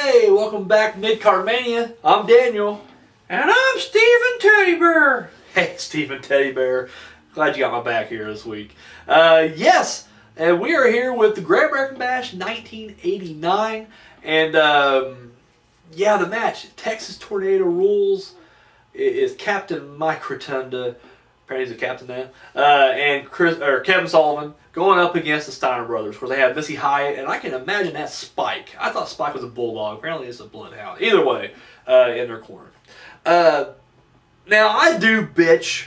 Hey, welcome back, Mid-Card Mania. I'm Daniel. And I'm Steven Teddy Bear. Hey, Steven Teddy Bear. Glad you got my back here this week. Yes, and we are here with the Great American Bash 1989. And, yeah, the match, Texas Tornado Rules, is Captain Mike Rotunda. Apparently he's a captain now. And Kevin Sullivan going up against the Steiner brothers, where they have Missy, Hyatt, and I can imagine that's Spike. I thought Spike was a bulldog. Apparently it's a bloodhound. Either way, in their corner. Now, I do bitch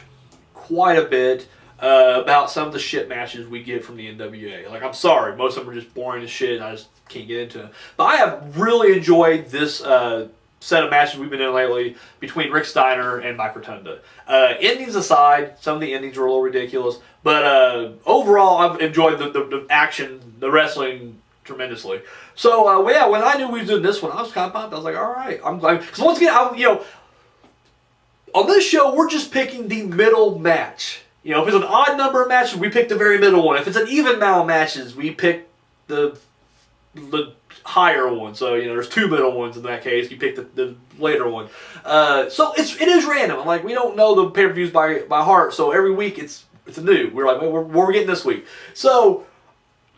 quite a bit about some of the shit matches we get from the NWA. Like, I'm sorry, most of them are just boring as shit, and I just can't get into them. But I have really enjoyed this set of matches we've been in lately between Rick Steiner and Mike Rotunda. Endings aside, some of the endings were a little ridiculous, but overall, I've enjoyed the action, the wrestling tremendously. So, yeah, when I knew we were doing this one, I was kind of pumped. I was like, all right, I'm glad. Because once again, on this show, we're just picking the middle match. You know, if it's an odd number of matches, we pick the very middle one. If it's an even amount of matches, we pick the higher one. So, there's two middle ones in that case. You pick the later one. So it is random. Like, we don't know the pay-per-views by heart. So every week it's a new. We're like, what we're getting this week. So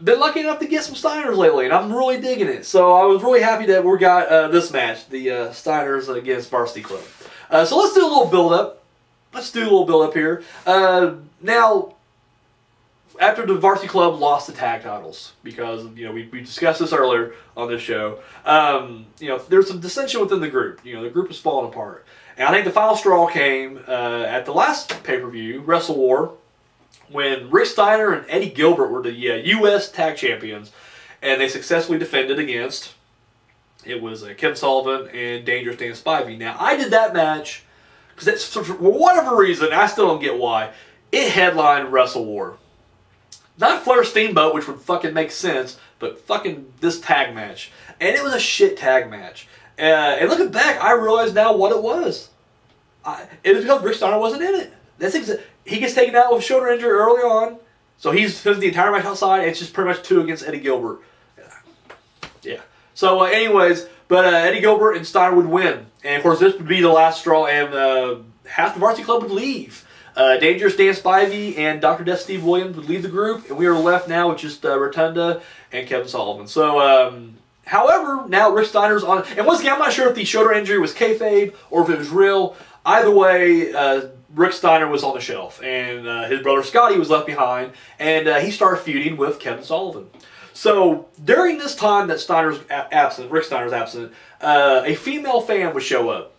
been lucky enough to get some Steiners lately, and I'm really digging it. So I was really happy that we got this match, the Steiners against Varsity Club. So let's do a little build-up. Here. Now, after the Varsity Club lost the tag titles, because we discussed this earlier on this show, there's some dissension within the group. The group is falling apart, and I think the final straw came at the last pay-per-view, Wrestle War, when Rick Steiner and Eddie Gilbert were the U.S. Tag Champions, and they successfully defended against. It was Kevin Sullivan and Dangerous Dan Spivey. Now, I did that match because for whatever reason, I still don't get why, it headlined Wrestle War. Not Flair Steamboat, which would fucking make sense, but fucking this tag match. And it was a shit tag match. And looking back, I realize now what it was. It was because Rick Steiner wasn't in it. He gets taken out with a shoulder injury early on, so he's spends the entire match outside, and it's just pretty much 2 against Eddie Gilbert. Yeah. So, anyways, but Eddie Gilbert and Steiner would win. And, of course, this would be the last straw, and half the Varsity Club would leave. Dangerous Dan Spivey and Dr. Death Steve Williams would leave the group, and we are left now with just Rotunda and Kevin Sullivan. So, however, now Rick Steiner's on. And once again, I'm not sure if the shoulder injury was kayfabe or if it was real. Either way, Rick Steiner was on the shelf, and his brother Scotty was left behind, and he started feuding with Kevin Sullivan. So, during this time that Rick Steiner's absent, a female fan would show up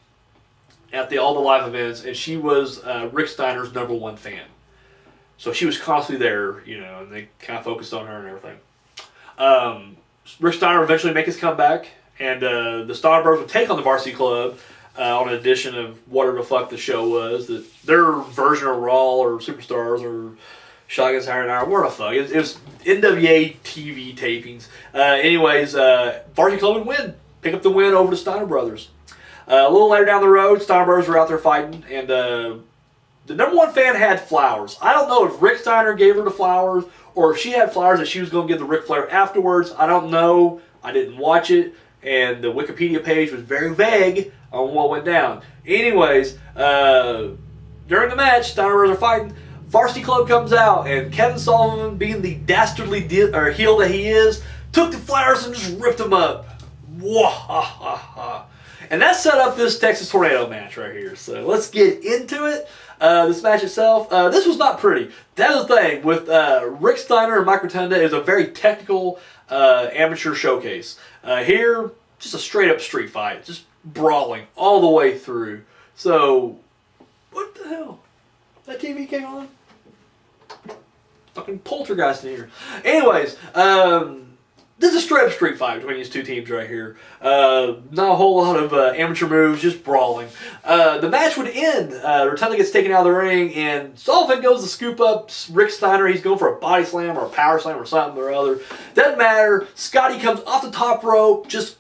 at all the live events, and she was Rick Steiner's #1 fan. So she was constantly there, and they kind of focused on her and everything. Rick Steiner would eventually make his comeback, and the Steiner Brothers would take on the Varsity Club on an edition of whatever the fuck the show was, their version of Raw or Superstars or Shotgun Saturday Night, where the fuck. It was NWA TV tapings. Anyways, Varsity Club would win. Pick up the win over the Steiner Brothers. A little later down the road, Steiner Brothers were out there fighting, and the #1 fan had flowers. I don't know if Rick Steiner gave her the flowers, or if she had flowers that she was going to give to Ric Flair afterwards. I don't know. I didn't watch it, and the Wikipedia page was very vague on what went down. Anyways, during the match, Steiner Brothers are fighting. Varsity Club comes out, and Kevin Sullivan, being the dastardly heel that he is, took the flowers and just ripped them up. Wah-ha-ha-ha. And that set up this Texas Tornado match right here. So let's get into it. This match itself, this was not pretty. That is the thing with Rick Steiner and Mike Rotunda is a very technical amateur showcase. Here, just a straight up street fight, just brawling all the way through. So, what the hell? That TV came on? Fucking poltergeist in here. Anyways, this is a straight up street fight between these two teams right here. Not a whole lot of amateur moves, just brawling. The match would end. Rotunda gets taken out of the ring, and Sullivan goes to scoop up Rick Steiner. He's going for a body slam or a power slam or something or other. Doesn't matter. Scotty comes off the top rope, just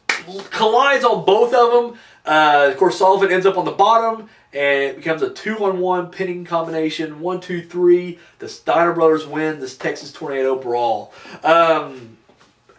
collides on both of them. Of course, Sullivan ends up on the bottom, and it becomes a 2-on-1 pinning combination. 1, 2, 3. The Steiner Brothers win this Texas Tornado Brawl.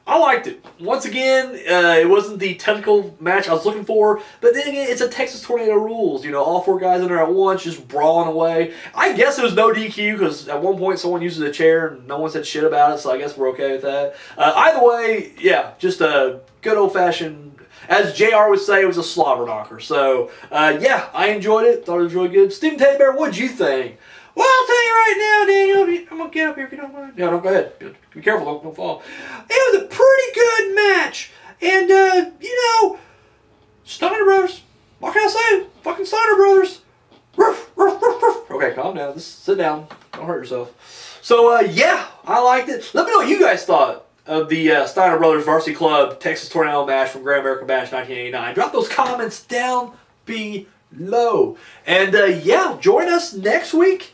I liked it. Once again, it wasn't the technical match I was looking for, but then again, it's a Texas Tornado rules. You know, all 4 guys in there at once, just brawling away. I guess it was no DQ because at one point someone uses a chair and no one said shit about it, so I guess we're okay with that. Either way, yeah, just a good old-fashioned, as JR would say, it was a slobber knocker. So, yeah, I enjoyed it. Thought it was really good. Stephen Teddy Bear, what'd you think? Well, I'll tell you right now, Daniel. I'm gonna get up here if you don't mind. No, go ahead. Be careful, don't fall. It was a pretty good match, and Steiner brothers. What can I say? Fucking Steiner brothers. Ruff, ruff, ruff, ruff. Okay, calm down. Just sit down. Don't hurt yourself. So, yeah, I liked it. Let me know what you guys thought of the Steiner Brothers Varsity Club Texas Tornado match from Grand American Bash 1989. Drop those comments down below. And, yeah, join us next week.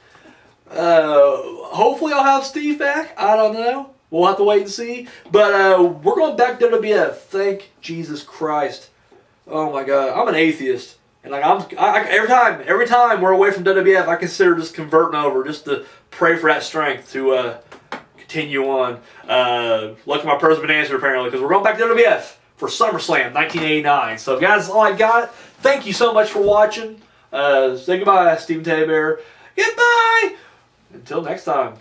Hopefully I'll have Steve back. I don't know. We'll have to wait and see. But we're going back to WWF. Thank Jesus Christ. Oh my God. I'm an atheist. And like every time we're away from WWF, I consider just converting over just to pray for that strength to continue on. Lucky my prayer's been answered apparently because we're going back to WWF for SummerSlam 1989. So guys, that's all I got. Thank you so much for watching. Say goodbye, Stephen Teddy Bear. Goodbye. Until next time.